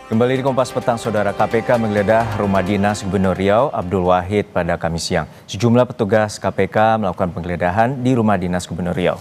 Kembali di Kompas Petang, Saudara. KPK menggeledah rumah dinas Gubernur Riau Abdul Wahid pada Kamis siang. Sejumlah petugas KPK melakukan penggeledahan di rumah dinas Gubernur Riau.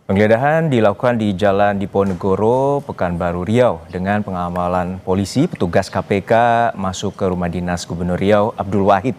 Penggeledahan dilakukan di Jalan Diponegoro, Pekanbaru, Riau. Dengan pengawalan polisi, petugas KPK masuk ke rumah dinas Gubernur Riau Abdul Wahid.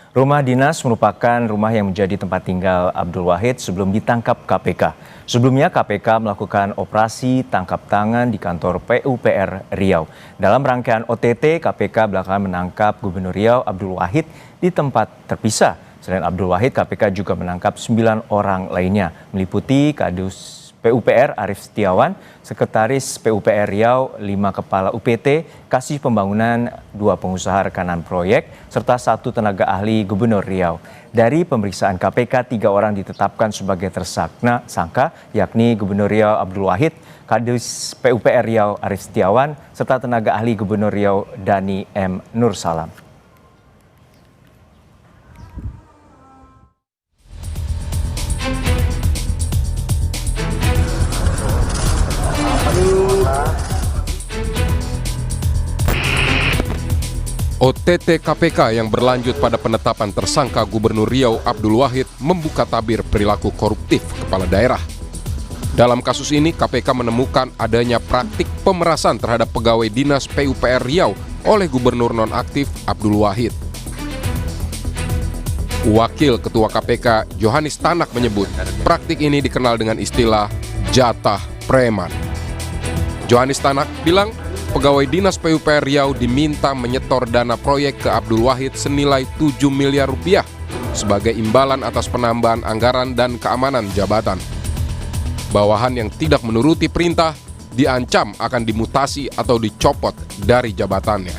Rumah dinas merupakan rumah yang menjadi tempat tinggal Abdul Wahid sebelum ditangkap KPK. Sebelumnya KPK melakukan operasi tangkap tangan di kantor PUPR Riau. Dalam rangkaian OTT, KPK belakangan menangkap Gubernur Riau Abdul Wahid di tempat terpisah. Selain Abdul Wahid, KPK juga menangkap 9 orang lainnya, meliputi Kadus PUPR Arief Setiawan, Sekretaris PUPR Riau, 5 Kepala UPT, Kasih Pembangunan, 2 pengusaha rekanan proyek, serta 1 tenaga ahli Gubernur Riau. Dari pemeriksaan KPK, 3 orang ditetapkan sebagai tersangka, yakni Gubernur Riau Abdul Wahid, Kadis PUPR Riau Arief Setiawan, serta tenaga ahli Gubernur Riau Dani M. Nur Salam. OTT KPK yang berlanjut pada penetapan tersangka Gubernur Riau Abdul Wahid membuka tabir perilaku koruptif kepala daerah. Dalam kasus ini, KPK menemukan adanya praktik pemerasan terhadap pegawai dinas PUPR Riau oleh Gubernur nonaktif Abdul Wahid. Wakil Ketua KPK Johannes Tanak menyebut praktik ini dikenal dengan istilah jatah preman. Johannes Tanak bilang pegawai dinas PUPR Riau diminta menyetor dana proyek ke Abdul Wahid senilai 7 miliar rupiah sebagai imbalan atas penambahan anggaran dan keamanan jabatan. Bawahan yang tidak menuruti perintah diancam akan dimutasi atau dicopot dari jabatannya.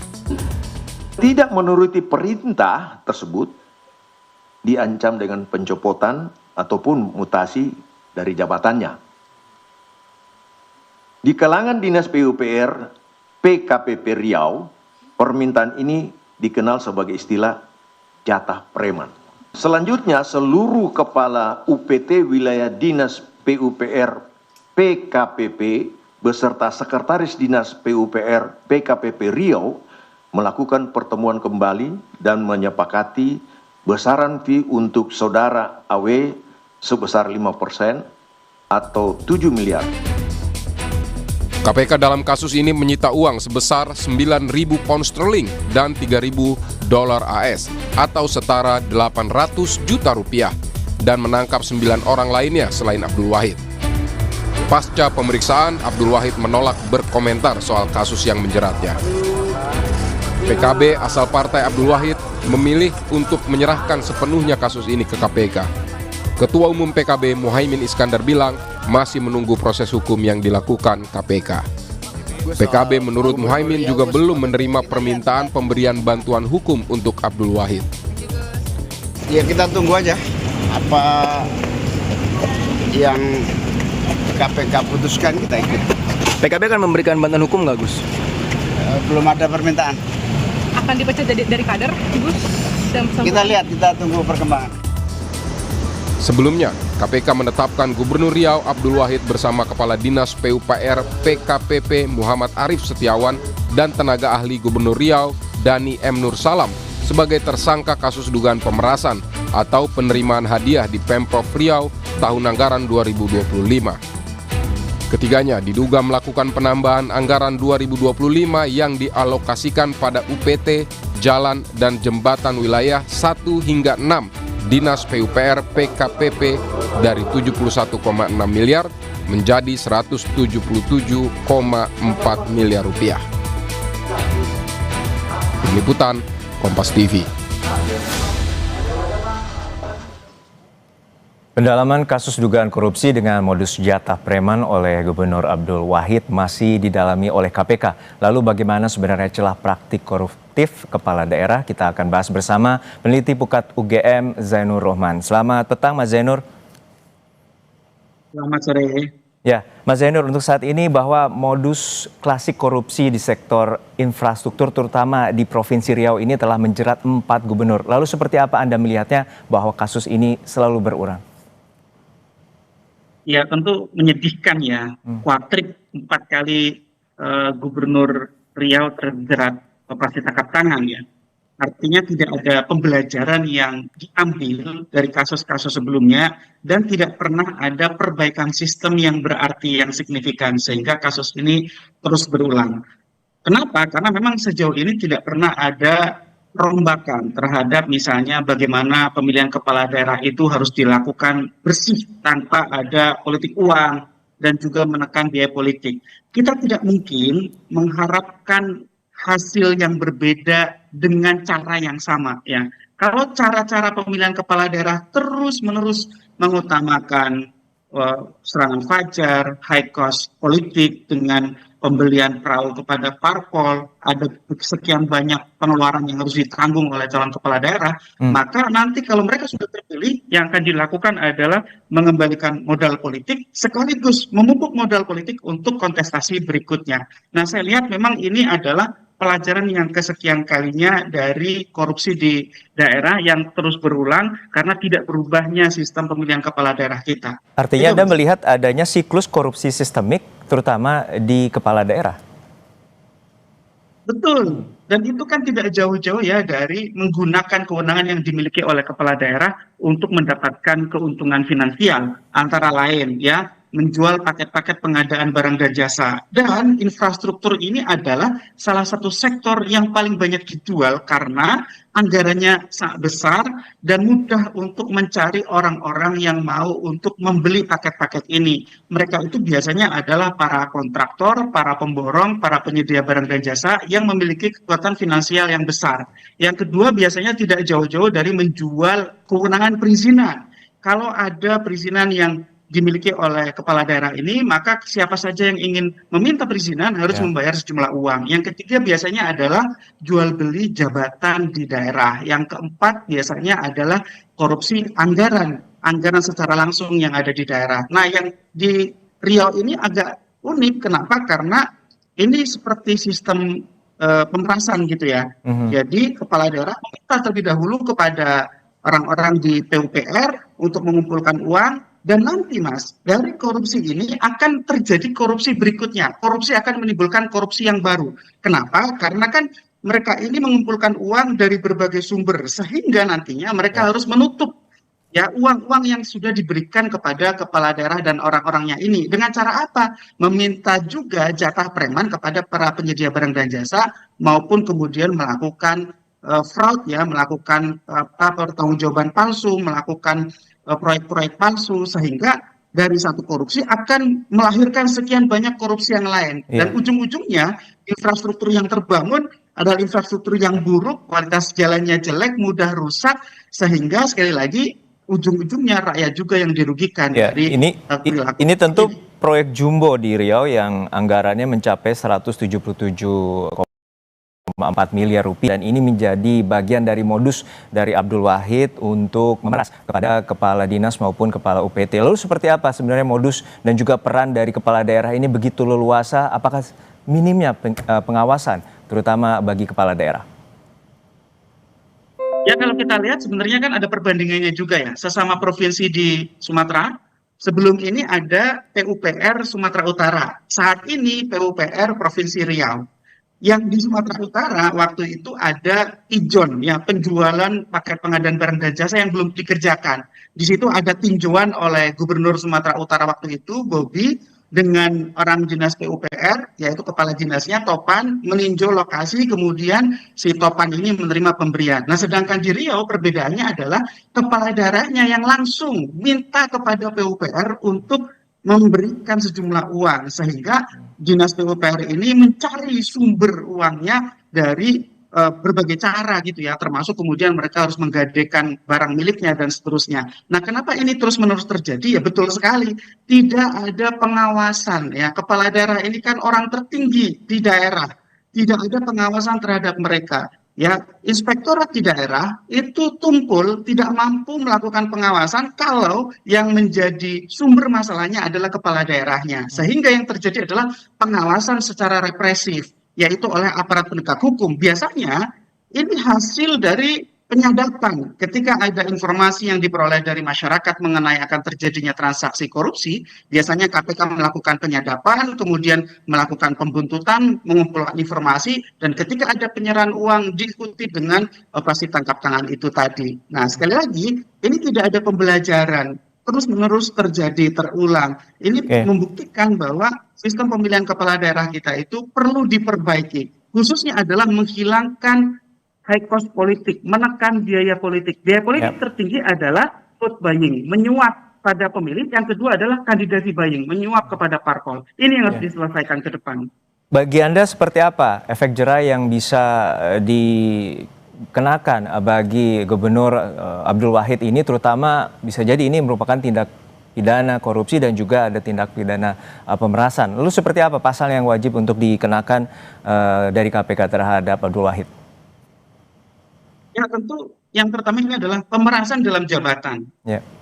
Tidak menuruti perintah tersebut diancam dengan pencopotan ataupun mutasi dari jabatannya. Di kalangan dinas PUPR PKPP Riau, permintaan ini dikenal sebagai istilah jatah preman. Selanjutnya, seluruh kepala UPT wilayah dinas PUPR PKPP beserta sekretaris dinas PUPR PKPP Riau melakukan pertemuan kembali dan menyepakati besaran fee untuk saudara AW sebesar 5% atau 7 miliar. KPK dalam kasus ini menyita uang sebesar 9.000 pound sterling dan 3.000 dolar AS atau setara 800 juta rupiah dan menangkap 9 orang lainnya selain Abdul Wahid. Pasca pemeriksaan, Abdul Wahid menolak berkomentar soal kasus yang menjeratnya. PKB asal partai Abdul Wahid memilih untuk menyerahkan sepenuhnya kasus ini ke KPK. Ketua Umum PKB Muhaimin Iskandar bilang masih menunggu proses hukum yang dilakukan KPK. PKB menurut Muhaimin juga belum menerima permintaan pemberian bantuan hukum untuk Abdul Wahid. Ya kita tunggu aja apa yang KPK putuskan, kita ikut. PKB akan memberikan bantuan hukum nggak, Gus? Belum ada permintaan. Akan dipecat dari kader, Gus? Kita lihat, kita tunggu perkembangan. Sebelumnya, KPK menetapkan Gubernur Riau Abdul Wahid bersama Kepala Dinas PUPR PKPP Muhammad Arief Setiawan dan tenaga ahli Gubernur Riau Dani M. Nur Salam sebagai tersangka kasus dugaan pemerasan atau penerimaan hadiah di Pemprov Riau tahun anggaran 2025. Ketiganya diduga melakukan penambahan anggaran 2025 yang dialokasikan pada UPT, jalan, dan jembatan wilayah 1 hingga 6 Dinas PUPR PKPP dari 71,6 miliar menjadi 177,4 miliar rupiah. Tim Liputan, Kompas TV. Pendalaman kasus dugaan korupsi dengan modus jatah preman oleh Gubernur Abdul Wahid masih didalami oleh KPK. Lalu bagaimana sebenarnya celah praktik koruptif kepala daerah? Kita akan bahas bersama peneliti Pukat UGM Zainur Rohman. Selamat petang Mas Zainur. Selamat sore. Ya, Mas Zainur, untuk saat ini bahwa modus klasik korupsi di sektor infrastruktur terutama di Provinsi Riau ini telah menjerat 4 gubernur. Lalu seperti apa Anda melihatnya bahwa kasus ini selalu berulang? Ya tentu menyedihkan ya, kuatrik 4 kali Gubernur Riau terjerat operasi tangkap tangan ya. Artinya tidak ada pembelajaran yang diambil dari kasus-kasus sebelumnya dan tidak pernah ada perbaikan sistem yang berarti yang signifikan sehingga kasus ini terus berulang. Kenapa? Karena memang sejauh ini tidak pernah ada perombakan terhadap misalnya bagaimana pemilihan kepala daerah itu harus dilakukan bersih tanpa ada politik uang dan juga menekan biaya politik. Kita tidak mungkin mengharapkan hasil yang berbeda dengan cara yang sama ya. Kalau cara-cara pemilihan kepala daerah terus-menerus mengutamakan serangan fajar, high cost politik dengan pembelian perahu kepada parpol, ada sekian banyak pengeluaran yang harus ditanggung oleh calon kepala daerah, maka nanti kalau mereka sudah terpilih, yang akan dilakukan adalah mengembalikan modal politik sekaligus memupuk modal politik untuk kontestasi berikutnya. Nah, saya lihat memang ini adalah pelajaran yang kesekian kalinya dari korupsi di daerah yang terus berulang karena tidak berubahnya sistem pemilihan kepala daerah kita. Artinya Anda melihat adanya siklus korupsi sistemik terutama di kepala daerah? Betul, dan itu kan tidak jauh-jauh ya dari menggunakan kewenangan yang dimiliki oleh kepala daerah untuk mendapatkan keuntungan finansial, antara lain ya menjual paket-paket pengadaan barang dan jasa. Dan infrastruktur ini adalah salah satu sektor yang paling banyak dijual karena anggarannya sangat besar dan mudah untuk mencari orang-orang yang mau untuk membeli paket-paket ini. Mereka itu biasanya adalah para kontraktor, para pemborong, para penyedia barang dan jasa yang memiliki kekuatan finansial yang besar. Yang kedua biasanya tidak jauh-jauh dari menjual kewenangan perizinan. Kalau ada perizinan yang dimiliki oleh kepala daerah ini, maka siapa saja yang ingin meminta perizinan harus membayar sejumlah uang. Yang ketiga biasanya adalah jual beli jabatan di daerah. Yang keempat biasanya adalah korupsi anggaran secara langsung yang ada di daerah. Nah, yang di Riau ini agak unik. Kenapa? Karena ini seperti sistem pemerasan gitu ya. Jadi kepala daerah meminta terlebih dahulu kepada orang-orang di PUPR untuk mengumpulkan uang. Dan nanti Mas, dari korupsi ini akan terjadi korupsi berikutnya. Korupsi akan menimbulkan korupsi yang baru. Kenapa? Karena kan mereka ini mengumpulkan uang dari berbagai sumber. Sehingga nantinya mereka harus menutup ya uang-uang yang sudah diberikan kepada kepala daerah dan orang-orangnya ini. Dengan cara apa? Meminta juga jatah preman kepada para penyedia barang dan jasa maupun kemudian melakukan fraud ya, melakukan pertanggungjawaban palsu, melakukan proyek-proyek palsu sehingga dari satu korupsi akan melahirkan sekian banyak korupsi yang lain dan ujung-ujungnya infrastruktur yang terbangun adalah infrastruktur yang buruk, kualitas jalannya jelek, mudah rusak sehingga sekali lagi ujung-ujungnya rakyat juga yang dirugikan. Dari ini tentu proyek jumbo di Riau yang anggarannya mencapai 177,4 miliar rupiah dan ini menjadi bagian dari modus dari Abdul Wahid untuk memeras kepada kepala dinas maupun kepala UPT. Lalu seperti apa sebenarnya modus dan juga peran dari kepala daerah ini begitu leluasa? Apakah minimnya pengawasan terutama bagi kepala daerah? Ya kalau kita lihat sebenarnya kan ada perbandingannya juga ya. Sesama provinsi di Sumatera, sebelum ini ada PUPR Sumatera Utara. Saat ini PUPR Provinsi Riau. Yang di Sumatera Utara waktu itu ada ijon ya, penjualan paket pengadaan barang dan jasa yang belum dikerjakan. Di situ ada tinjauan oleh Gubernur Sumatera Utara waktu itu Bobi dengan orang dinas PUPR yaitu kepala dinasnya Topan meninjau lokasi, kemudian si Topan ini menerima pemberian. Nah, sedangkan di Riau perbedaannya adalah kepala daerahnya yang langsung minta kepada PUPR untuk memberikan sejumlah uang sehingga dinas PUPR ini mencari sumber uangnya dari berbagai cara gitu ya, termasuk kemudian mereka harus menggadekan barang miliknya dan seterusnya. Nah, kenapa ini terus-menerus terjadi? Ya betul sekali, tidak ada pengawasan ya. Kepala daerah ini kan orang tertinggi di daerah, tidak ada pengawasan terhadap mereka. Ya, inspektorat di daerah itu tumpul tidak mampu melakukan pengawasan kalau yang menjadi sumber masalahnya adalah kepala daerahnya. Sehingga yang terjadi adalah pengawasan secara represif, yaitu oleh aparat penegak hukum. Biasanya ini hasil dari penyadapan. Ketika ada informasi yang diperoleh dari masyarakat mengenai akan terjadinya transaksi korupsi, biasanya KPK melakukan penyadapan, kemudian melakukan pembuntutan, mengumpulkan informasi, dan ketika ada penyerahan uang diikuti dengan operasi tangkap tangan itu tadi. Nah, sekali lagi, ini tidak ada pembelajaran, terus-menerus terjadi, terulang. Ini membuktikan bahwa sistem pemilihan kepala daerah kita itu perlu diperbaiki. Khususnya adalah menghilangkan high cost politik, menekan biaya politik. Biaya politik tertinggi adalah vote buying, menyuap pada pemilih. Yang kedua adalah kandidasi buying, menyuap kepada parpol. Ini yang harus diselesaikan ke depan. Bagi Anda seperti apa efek jera yang bisa dikenakan bagi Gubernur Abdul Wahid ini, terutama bisa jadi ini merupakan tindak pidana korupsi dan juga ada tindak pidana pemerasan. Lalu seperti apa pasal yang wajib untuk dikenakan dari KPK terhadap Abdul Wahid? Ya tentu yang pertama ini adalah pemerasan dalam jabatan.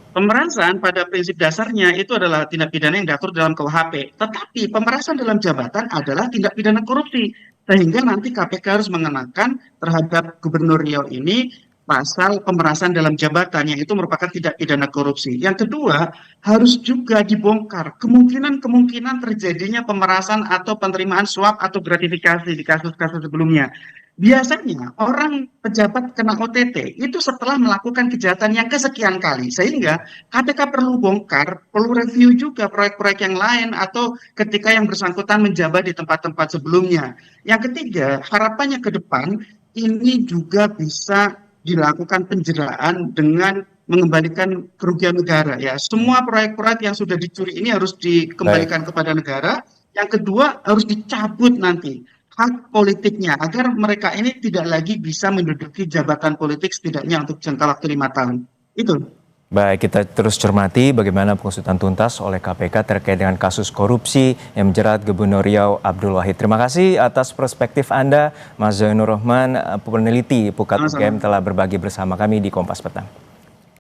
Pemerasan pada prinsip dasarnya itu adalah tindak pidana yang diatur dalam KUHP. Tetapi pemerasan dalam jabatan adalah tindak pidana korupsi. Sehingga nanti KPK harus mengenakan terhadap Gubernur Riau ini pasal pemerasan dalam jabatan yang itu merupakan tindak pidana korupsi. Yang kedua, harus juga dibongkar kemungkinan terjadinya pemerasan atau penerimaan suap atau gratifikasi di kasus-kasus sebelumnya. Biasanya orang pejabat kena OTT itu setelah melakukan kejahatan yang kesekian kali, sehingga KPK perlu bongkar, perlu review juga proyek-proyek yang lain atau ketika yang bersangkutan menjabat di tempat-tempat sebelumnya. Yang ketiga, harapannya ke depan ini juga bisa dilakukan penjeraan dengan mengembalikan kerugian negara. Ya, semua proyek-proyek yang sudah dicuri ini harus dikembalikan kepada negara. Yang kedua, harus dicabut nanti hak politiknya agar mereka ini tidak lagi bisa menduduki jabatan politik setidaknya untuk jangka waktu 5 tahun. Itu. Baik, kita terus cermati bagaimana pengusutan tuntas oleh KPK terkait dengan kasus korupsi yang menjerat Gubernur Riau Abdul Wahid. Terima kasih atas perspektif Anda, Mas Zainur Rahman, peneliti Pukat UGM telah berbagi bersama kami di Kompas Petang.